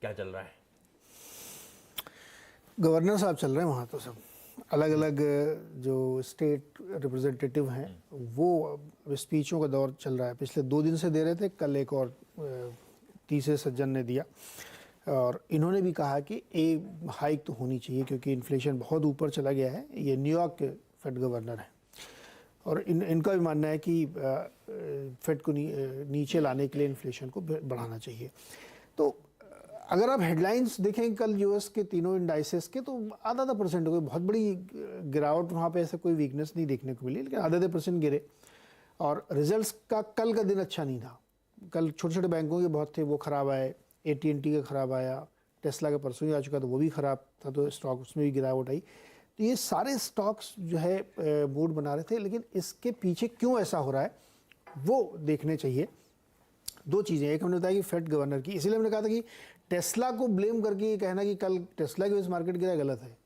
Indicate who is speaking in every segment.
Speaker 1: क्या चल रहा है?
Speaker 2: गवर्नर साहब चल रहे हैं वहाँ, तो सब अलग अलग जो स्टेट रिप्रेजेंटेटिव हैं वो स्पीचों का दौर चल रहा है। पिछले 2 दिन से दे रहे थे, कल एक और तीसरे सज्जन ने दिया और इन्होंने भी कहा कि हाइक तो होनी चाहिए क्योंकि इन्फ्लेशन बहुत ऊपर चला गया है। ये न्यूयॉर्क के फेड गवर्नर हैं और इनका भी मानना है कि फेड को नीचे लाने के लिए इन्फ्लेशन को बढ़ाना चाहिए। तो अगर आप हेडलाइंस देखें कल यूएस के तीनों इंडाइसेस के, तो आधा परसेंट हो गए, बहुत बड़ी गिरावट वहाँ पे, ऐसा कोई वीकनेस नहीं देखने को मिली, लेकिन आधा परसेंट गिरे। और रिजल्ट्स का कल का दिन अच्छा नहीं था। कल छोटे छोटे बैंकों के बहुत थे, वो ख़राब आए। AT&T का ख़राब आया, टेस्ला का परसों ही आ चुका तो वो भी ख़राब था, तो स्टॉक उसमें भी गिरावट आई। तो ये सारे स्टॉक्स जो है मूड बना रहे थे, लेकिन इसके पीछे क्यों ऐसा हो रहा है वो देखने चाहिए। 2 चीज़ें, एक हमने बताया कि फेड गवर्नर की, इसीलिए हमने कहा था कि टेस्ला को ब्लेम करके ये कहना कि कल टेस्ला की वजह से मार्केट गिरा, गलत है।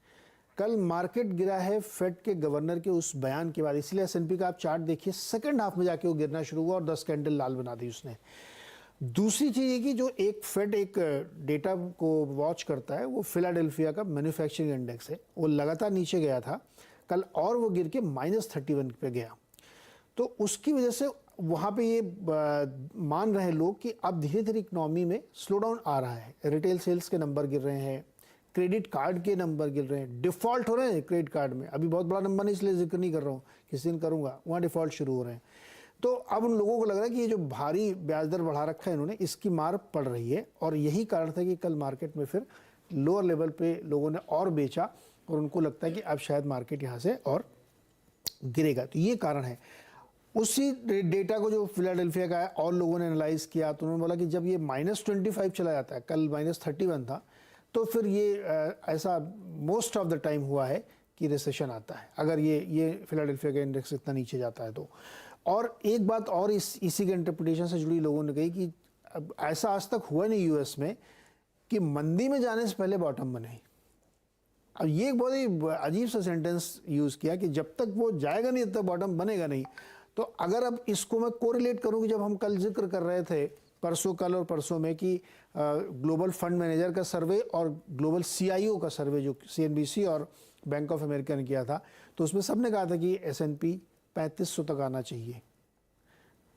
Speaker 2: कल मार्केट गिरा है फेड के गवर्नर के उस बयान के बाद। इसलिए S&P का आप चार्ट देखिए, सेकंड हाफ में जाके वो गिरना शुरू हुआ और 10 कैंडल लाल बना दी उसने। दूसरी चीज़ ये कि जो एक फेड एक डेटा को वॉच करता है, वो फिलाडेल्फिया का मैन्युफैक्चरिंग इंडेक्स है, वो लगातार नीचे गया था कल और वो गिर के -31 पे गया। तो उसकी वजह से वहाँ पे ये मान रहे लोग कि अब धीरे धीरे इकोनॉमी में स्लो डाउन आ रहा है। रिटेल सेल्स के नंबर गिर रहे हैं, क्रेडिट कार्ड के नंबर गिर रहे हैं, डिफ़ॉल्ट हो रहे हैं क्रेडिट कार्ड में। अभी बहुत बड़ा नंबर नहीं इसलिए जिक्र नहीं कर रहा हूँ, किसी दिन करूँगा, वहाँ डिफ़ॉल्ट शुरू हो रहे हैं। तो अब उन लोगों को लग रहा है कि ये जो भारी ब्याज दर बढ़ा रखा है इन्होंने, इसकी मार पड़ रही है। और यही कारण था कि कल मार्केट में फिर लोअर लेवल पे लोगों ने और बेचा और उनको लगता है कि अब शायद मार्केट यहाँ से और गिरेगा। तो ये कारण है। उसी डेटा को जो फिलाडेल्फिया का है और लोगों ने एनालाइज किया तो उन्होंने बोला कि जब ये -25 चला जाता है, कल -31 था, तो फिर ये ऐसा मोस्ट ऑफ द टाइम हुआ है कि रिसेशन आता है, अगर ये फिलाडेल्फिया का इंडेक्स इतना नीचे जाता है तो। और एक बात और इसी के इंटरप्रिटेशन से जुड़ी लोगों ने कही कि अब ऐसा आज तक हुआ नहीं यूएस में कि मंदी में जाने से पहले बॉटम बने। अब ये एक बहुत ही अजीब सा सेंटेंस यूज़ किया कि जब तक वो जाएगा नहीं तब तक बॉटम बनेगा नहीं। तो अगर अब इसको मैं कोरिलेट करूं कि जब हम कल जिक्र कर रहे थे कल और परसों में कि ग्लोबल फंड मैनेजर का सर्वे और ग्लोबल CIO का सर्वे जो CNBC और बैंक ऑफ अमेरिका ने किया था, तो उसमें सबने कहा था कि S&P 3500 तक आना चाहिए।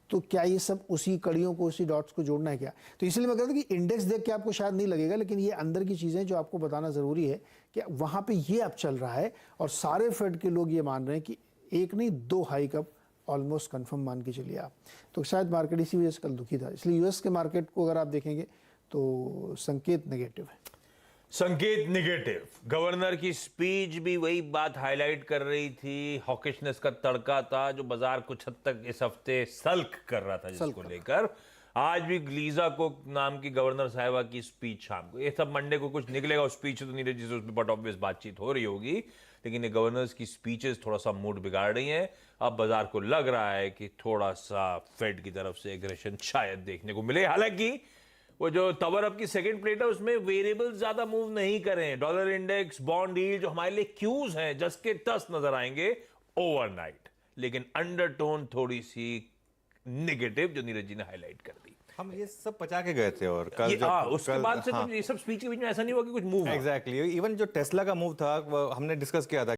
Speaker 2: तो क्या ये सब उसी कड़ियों को, उसी डॉट्स को जोड़ना है क्या? तो इसलिए मैं कहता हूं कि इंडेक्स देख के आपको शायद नहीं लगेगा, लेकिन ये अंदर की चीज़ें जो आपको बताना ज़रूरी है कि वहाँ पे ये अब चल रहा है और सारे फेड के लोग ये मान रहे हैं कि एक नहीं 2 हाइक अब ऑलमोस्ट कंफर्म मान के चलिए आप। तो शायद मार्केट इसी वजह से कल दुखी था। इसलिए यूएस के मार्केट को अगर आप देखेंगे तो संकेत नेगेटिव है।
Speaker 1: संकेत नेगेटिव। गवर्नर की स्पीच भी वही बात हाईलाइट कर रही थी, हॉकिशनेस का तड़का था जो बाजार कुछ हद तक इस हफ्ते सल्क कर रहा था, जिसको लेकर आज भी लीजा कोक नाम की गवर्नर साहिबा की स्पीच शाम को, ये सब मंडे को कुछ निकलेगा उस स्पीच तो नहीं रही जिससे उसमें बट ऑब्वियस बातचीत हो रही होगी, लेकिन ये गवर्नर्स की स्पीचेस थोड़ा सा मूड बिगाड़ रही हैं। अब बाजार को लग रहा है कि थोड़ा सा फेड की तरफ से एग्रेशन शायद देखने को मिले। हालांकि वो जो तवर अप की सेकंड प्लेट है उसमें वेरिएबल ज्यादा मूव नहीं करें। डॉलर इंडेक्स, बॉन्ड यील्ड जो हमारे लिए क्यूज हैं, जस के तस नजर आएंगे ओवरनाइट, लेकिन अंडरटोन थोड़ी सी नेगेटिव जो नीरज जी ने हाईलाइट कर दी।
Speaker 3: हम ये सब पचा के गए थे और कल
Speaker 1: उसके बाद से कुछ ये सब स्पीच के बीच में ऐसा नहीं हुआ कि कुछ मूव।
Speaker 3: एग्जैक्टली इवन जो टेस्ला का मूव था हमने डिस्कस किया था।